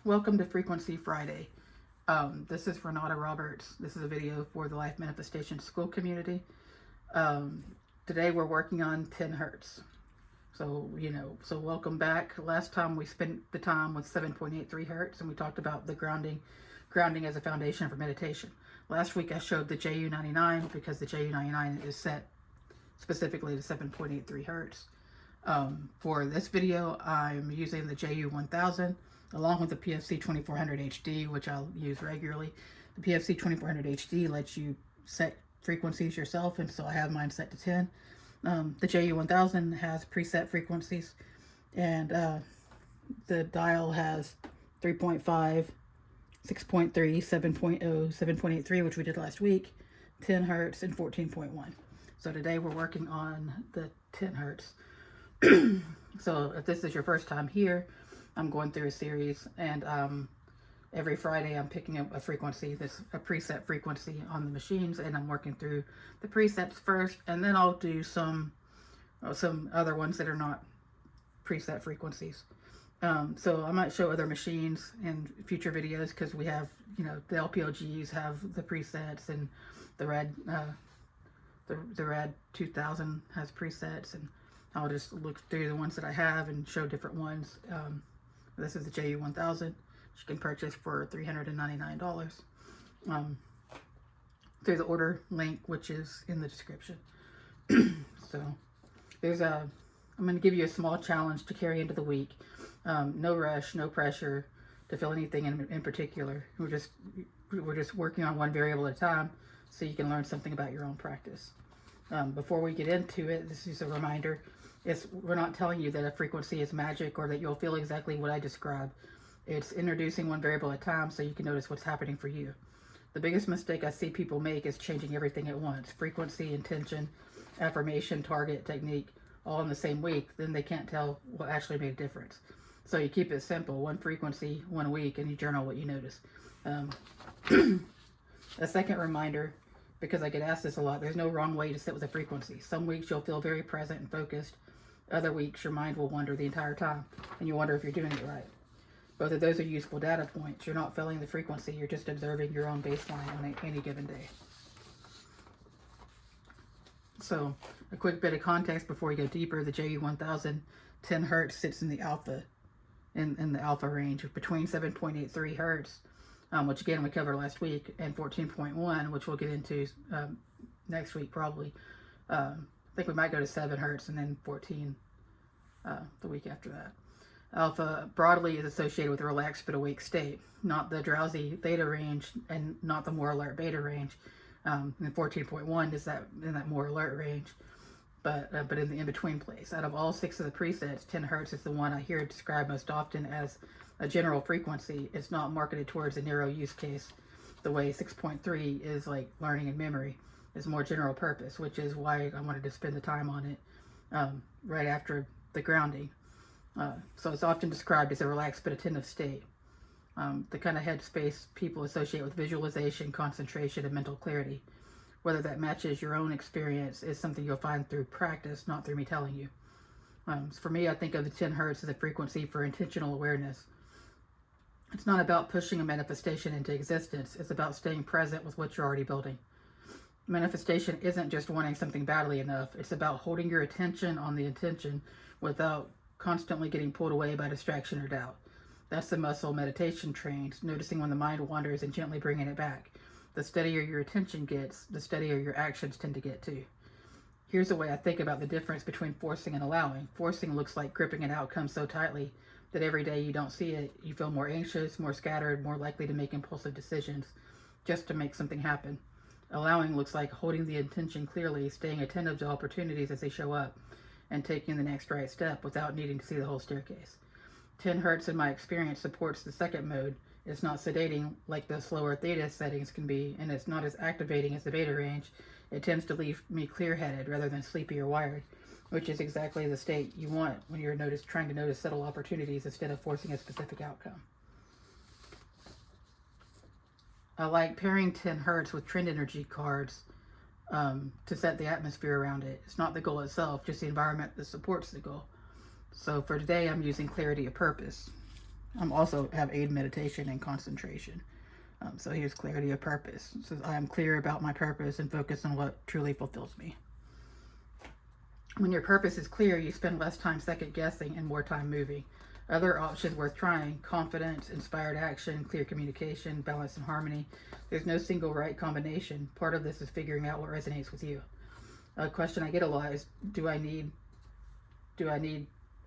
Welcome to Frequency Friday. This is Renata Roberts. This is a video for the Life Manifestation School community. Um, Today we're working on 10 hertz. So welcome back. Last time we spent the time with 7.83 hertz and we talked about the grounding as a foundation for meditation. Last week I showed the JU99 because the JU99 is set specifically to 7.83 hertz. For this video, I'm using the JU1000 along with the PFC 2400 HD, which I'll use regularly. The PFC 2400 HD lets you set frequencies yourself, and so I have mine set to 10. The JU1000 has preset frequencies, and the dial has 3.5, 6.3, 7.0, 7.83, which we did last week, 10 hertz, and 14.1. So today we're working on the 10 hertz. So if this is your first time here, I'm going through a series, and every Friday I'm picking up a frequency, a preset frequency on the machines, and I'm working through the presets first, and then I'll do some other ones that are not preset frequencies. So I might show other machines in future videos because we have, the LPLGs have the presets, and the Rad 2000 has presets, and I'll just look through the ones that I have and show different ones. This is the JU1000, which you can purchase for $399 through the order link, which is in the description. So I'm going to give you a small challenge to carry into the week. No rush, no pressure to feel anything in particular. We're just working on one variable at a time so you can learn something about your own practice. Before we get into it, this is a reminder. We're not telling you that a frequency is magic or that you'll feel exactly what I describe. It's introducing one variable at a time so you can notice what's happening for you. The biggest mistake I see people make is changing everything at once. Frequency, intention, affirmation, target, technique, all in the same week. Then they can't tell what actually made a difference. So you keep it simple. One frequency, 1 week, and you journal what you notice. A second reminder, because I get asked this a lot, there's no wrong way to sit with a frequency. Some weeks you'll feel very present and focused. Other weeks your mind will wander the entire time, and you wonder if you're doing it right. Both of those are useful data points. You're not feeling the frequency, you're just observing your own baseline on any given day. So, a quick bit of context before we go deeper. The JU1000 10 hertz sits in the alpha, in the alpha range between 7.83 hertz, which again we covered last week, and 14.1, which we'll get into next week probably. I think we might go to 7 hertz and then 14 the week after that. Alpha broadly is associated with a relaxed but awake state, not the drowsy theta range and not the more alert beta range. And 14.1 is in that more alert range, but in the in-between place. Out of all 6 of the presets, 10 hertz is the one I hear described most often as a general frequency. It's not marketed towards a narrow use case the way 6.3 is, like learning and memory. Is more general purpose, which is why I wanted to spend the time on it right after the grounding. So it's often described as a relaxed but attentive state. The kind of headspace people associate with visualization, concentration, and mental clarity. Whether that matches your own experience is something you'll find through practice, not through me telling you. For me, I think of the 10 hertz as a frequency for intentional awareness. It's not about pushing a manifestation into existence. It's about staying present with what you're already building. Manifestation isn't just wanting something badly enough. It's about holding your attention on the intention without constantly getting pulled away by distraction or doubt. That's the muscle meditation trains, noticing when the mind wanders and gently bringing it back. The steadier your attention gets, the steadier your actions tend to get too. Here's the way I think about the difference between forcing and allowing. Forcing looks like gripping an outcome so tightly that every day you don't see it, you feel more anxious, more scattered, more likely to make impulsive decisions just to make something happen. Allowing looks like holding the intention clearly, staying attentive to opportunities as they show up, and taking the next right step without needing to see the whole staircase. 10 hertz in my experience supports the second mode. It's not sedating like the slower theta settings can be, and it's not as activating as the beta range. It tends to leave me clear-headed rather than sleepy or wired, which is exactly the state you want when you're trying to notice subtle opportunities instead of forcing a specific outcome. I like pairing 10 hertz with trend energy cards to set the atmosphere around it. It's not the goal itself, just the environment that supports the goal. So for today, I'm using clarity of purpose. I'm also have aid meditation and concentration. So here's clarity of purpose. It says, I am clear about my purpose and focus on what truly fulfills me. When your purpose is clear, you spend less time second guessing and more time moving. Other options worth trying: confidence, inspired action, clear communication, balance and harmony. There's no single right combination. Part of this is figuring out what resonates with you. A question I get a lot is, do I need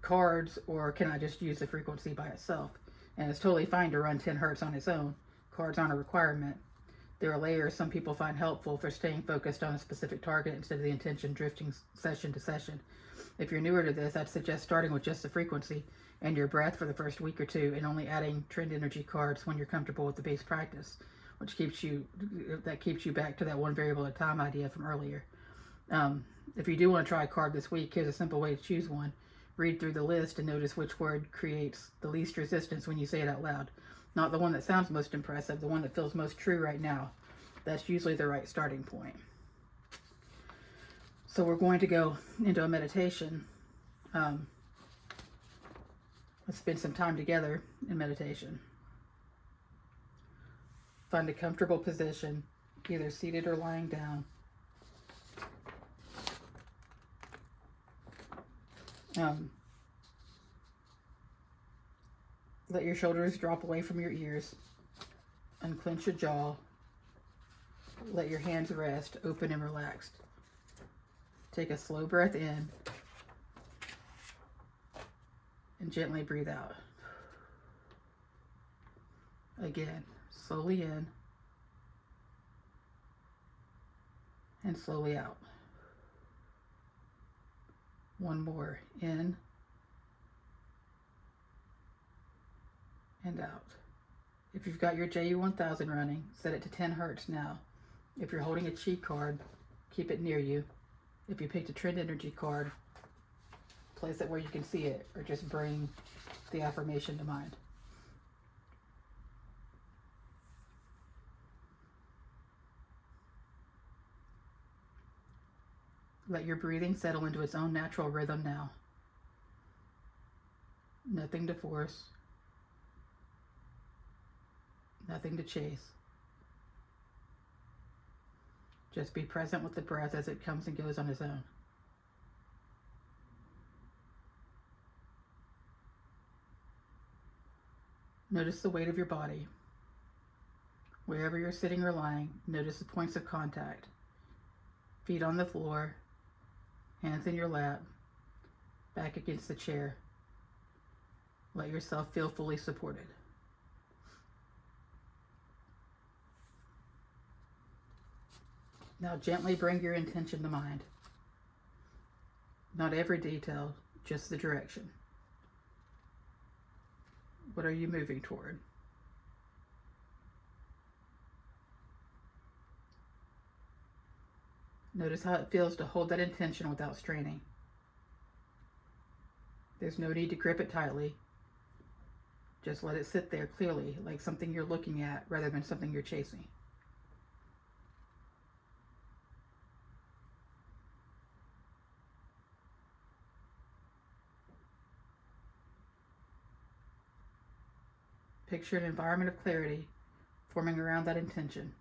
cards, or can I just use the frequency by itself? And it's totally fine to run 10 hertz on its own. Cards aren't a requirement. There are layers some people find helpful for staying focused on a specific target instead of the intention drifting session to session. If you're newer to this, I'd suggest starting with just the frequency and your breath for the first week or two, and only adding trend energy cards when you're comfortable with the base practice, which keeps you back to that one variable at a time idea from earlier. If you do want to try a card this week, here's a simple way to choose one. Read through the list and notice which word creates the least resistance when you say it out loud. Not the one that sounds most impressive, the one that feels most true right now. That's usually the right starting point. So we're going to go into a meditation. Let's spend some time together in meditation. Find a comfortable position, either seated or lying down. Let your shoulders drop away from your ears. Unclench your jaw. Let your hands rest, open and relaxed. Take a slow breath in and gently breathe out. Again, slowly in and slowly out. One more, in and out. If you've got your JU1000 running, set it to 10 hertz now. If you're holding a chi card, keep it near you. If you picked a trend energy card, place it where you can see it, or just bring the affirmation to mind. Let your breathing settle into its own natural rhythm now. Nothing to force. Nothing to chase. Just be present with the breath as it comes and goes on its own. Notice the weight of your body. Wherever you're sitting or lying, notice the points of contact. Feet on the floor, hands in your lap, back against the chair. Let yourself feel fully supported. Now gently bring your intention to mind. Not every detail, just the direction. What are you moving toward? Notice how it feels to hold that intention without straining. There's no need to grip it tightly. Just let it sit there clearly, like something you're looking at rather than something you're chasing. Picture an environment of clarity forming around that intention.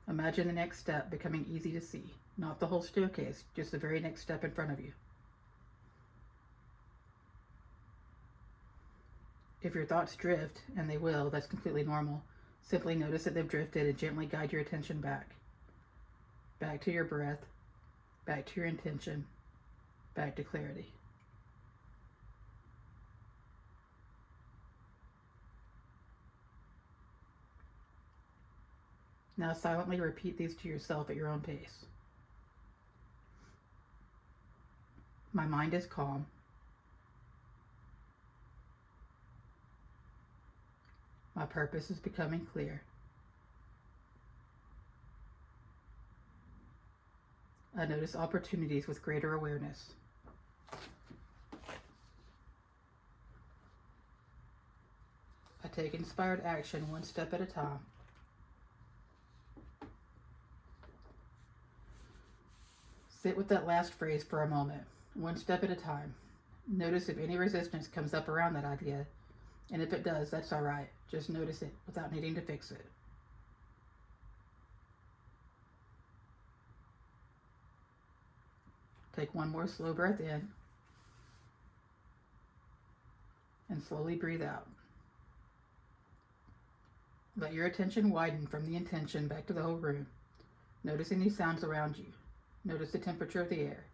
Imagine the next step becoming easy to see. Not the whole staircase, just the very next step in front of you. If your thoughts drift, and they will, that's completely normal. Simply notice that they've drifted and gently guide your attention back. Back to your breath, back to your intention, back to clarity. Now silently repeat these to yourself at your own pace. My mind is calm. My purpose is becoming clear. I notice opportunities with greater awareness. I take inspired action one step at a time. Sit with that last phrase for a moment, one step at a time. Notice if any resistance comes up around that idea, And if it does, that's all right. Just notice it without needing to fix it. Take one more slow breath in and slowly breathe out. Let your attention widen from the intention back to the whole room. Notice any sounds around you. Notice the temperature of the air.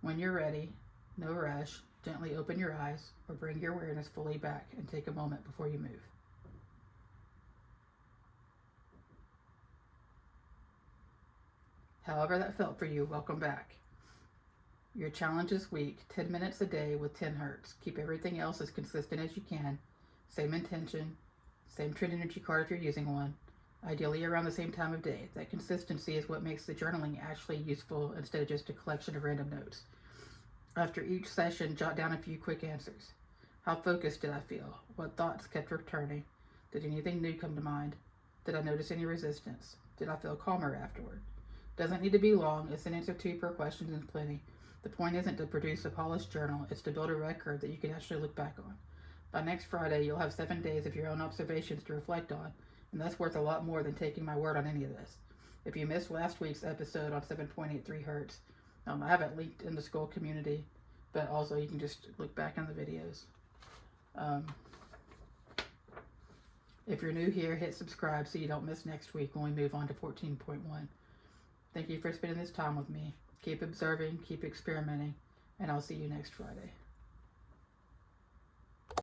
When you're ready, no rush, gently open your eyes or bring your awareness fully back and take a moment before you move. However that felt for you, welcome back. Your challenge this week, 10 minutes a day with 10 hertz. Keep everything else as consistent as you can. Same intention, same trend energy card if you're using one. Ideally around the same time of day. That consistency is what makes the journaling actually useful instead of just a collection of random notes. After each session, jot down a few quick answers. How focused did I feel? What thoughts kept returning? Did anything new come to mind? Did I notice any resistance? Did I feel calmer afterward? Doesn't need to be long. A sentence or two per question is plenty. The point isn't to produce a polished journal. It's to build a record that you can actually look back on. By next Friday, you'll have 7 days of your own observations to reflect on, and that's worth a lot more than taking my word on any of this. If you missed last week's episode on 7.83 hertz, I have it linked in the Skool community, but also you can just look back on the videos. If you're new here, hit subscribe so you don't miss next week when we move on to 14.1. Thank you for spending this time with me. Keep observing, keep experimenting, and I'll see you next Friday.